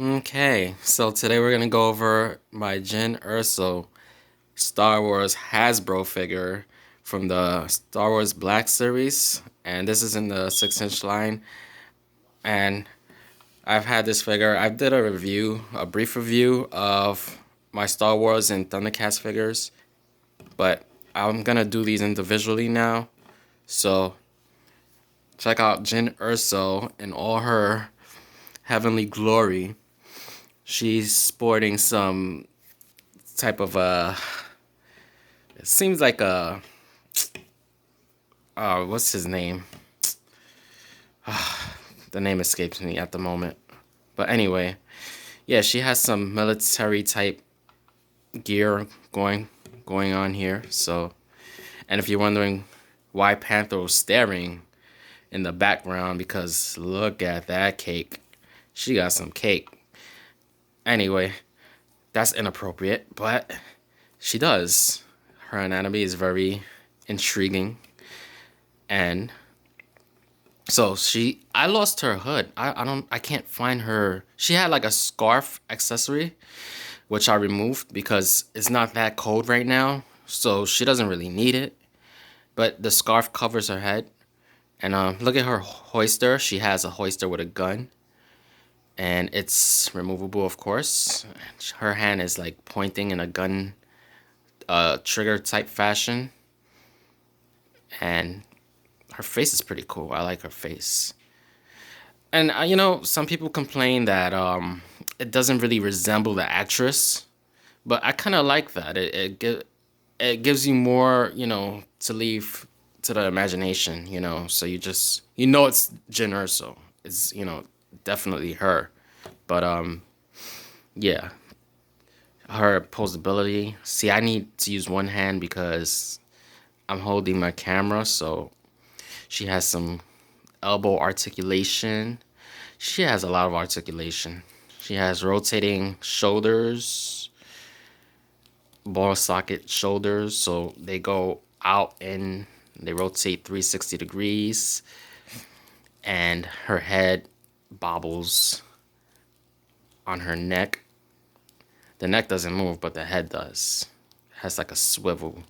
Okay, so today we're gonna go over my Jyn Erso Star Wars Hasbro figure from the Star Wars Black Series, and this is in the 6-inch line. And I've had this figure. I did a review, a brief review of my Star Wars and Thundercats figures, but I'm gonna do these individually now. So check out Jyn Erso in all her heavenly glory. She's sporting some type of it seems like a what's his name? The name escapes me at the moment. But anyway, yeah, she has some military type gear going on here. So, and if you're wondering why Panther was staring in the background, because look at that cake. She got some cake. Anyway, that's inappropriate, but she does. Her anatomy is very intriguing. And so I lost her hood. I can't find her. She had like a scarf accessory, which I removed because it's not that cold right now. So she doesn't really need it. But the scarf covers her head. And look at her hoister. She has a hoister with a gun. And it's removable, of course. Her hand is like pointing in a gun trigger type fashion. And her face is pretty cool. I like her face. And some people complain that it doesn't really resemble the actress, but I kind of like that. It gives you more, to leave to the imagination, So it's Jyn Erso. It's definitely her. But yeah, her posability. See, I need to use one hand because I'm holding my camera, so she has some elbow articulation. She has a lot of articulation. She has rotating shoulders, ball socket shoulders, so they go out and they rotate 360 degrees, and her head bobbles on her neck. The neck doesn't move, but the head does. It has like a swivel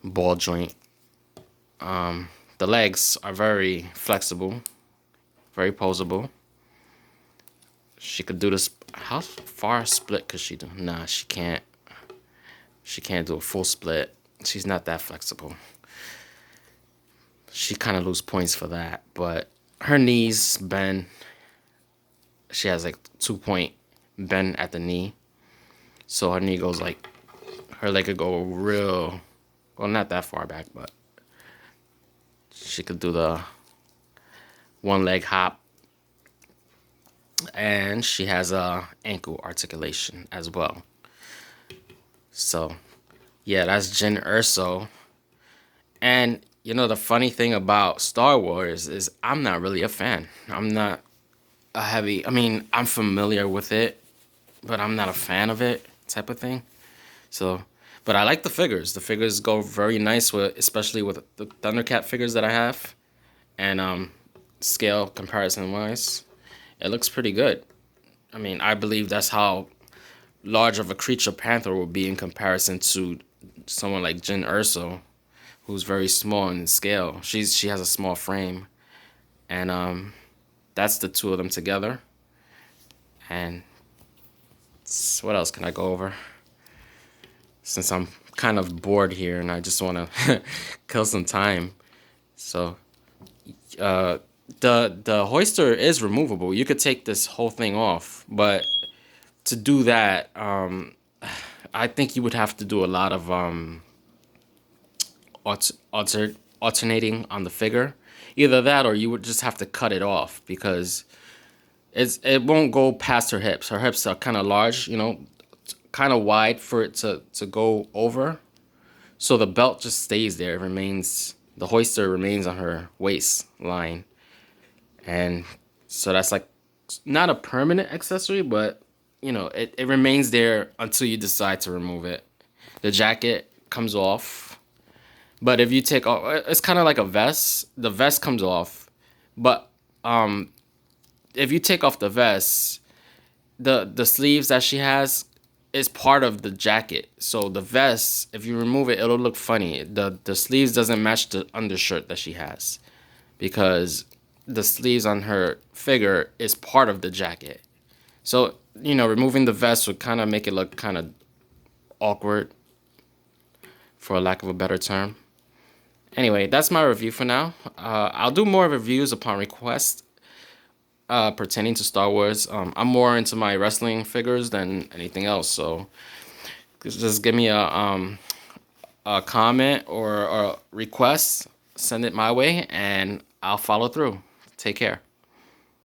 ball joint. The legs are very flexible, very posable. She could do this. How far split could she do? Nah, she can't. She can't do a full split. She's not that flexible. She kind of lose points for that. But her knees bend. She has like 2-point bend at the knee. So her knee goes like, her leg could go real, well, not that far back, but she could do the one leg hop. And she has a ankle articulation as well. So yeah, that's Jyn Erso. And the funny thing about Star Wars is I'm not really a fan. I'm not I'm familiar with it, but I'm not a fan of it type of thing. So, but I like the figures. The figures go very nice with, especially with the Thundercat figures that I have. And scale comparison wise, it looks pretty good. I believe that's how large of a creature Panther will be in comparison to someone like Jyn Erso, who's very small in scale. She has a small frame, and that's the two of them together. And what else can I go over? Since I'm kind of bored here and I just want to kill some time, so the hoister is removable. You could take this whole thing off, but to do that, I think you would have to do a lot of alternating on the figure. Either that, or you would just have to cut it off because it won't go past her hips. Her hips are kind of large, kind of wide for it to go over. So the belt just stays there. It remains, the hoister remains on her waistline. And so that's like not a permanent accessory, but it remains there until you decide to remove it. The jacket comes off, but if you take off, it's kind of like a vest. The vest comes off, but if you take off the vest, the sleeves that she has is part of the jacket. So the vest, if you remove it, it'll look funny. The sleeves doesn't match the undershirt that she has because the sleeves on her figure is part of the jacket. So, removing the vest would kind of make it look kind of awkward, for a lack of a better term. Anyway, that's my review for now. I'll do more reviews upon request pertaining to Star Wars. I'm more into my wrestling figures than anything else, so just give me a comment or a request, send it my way, and I'll follow through. Take care.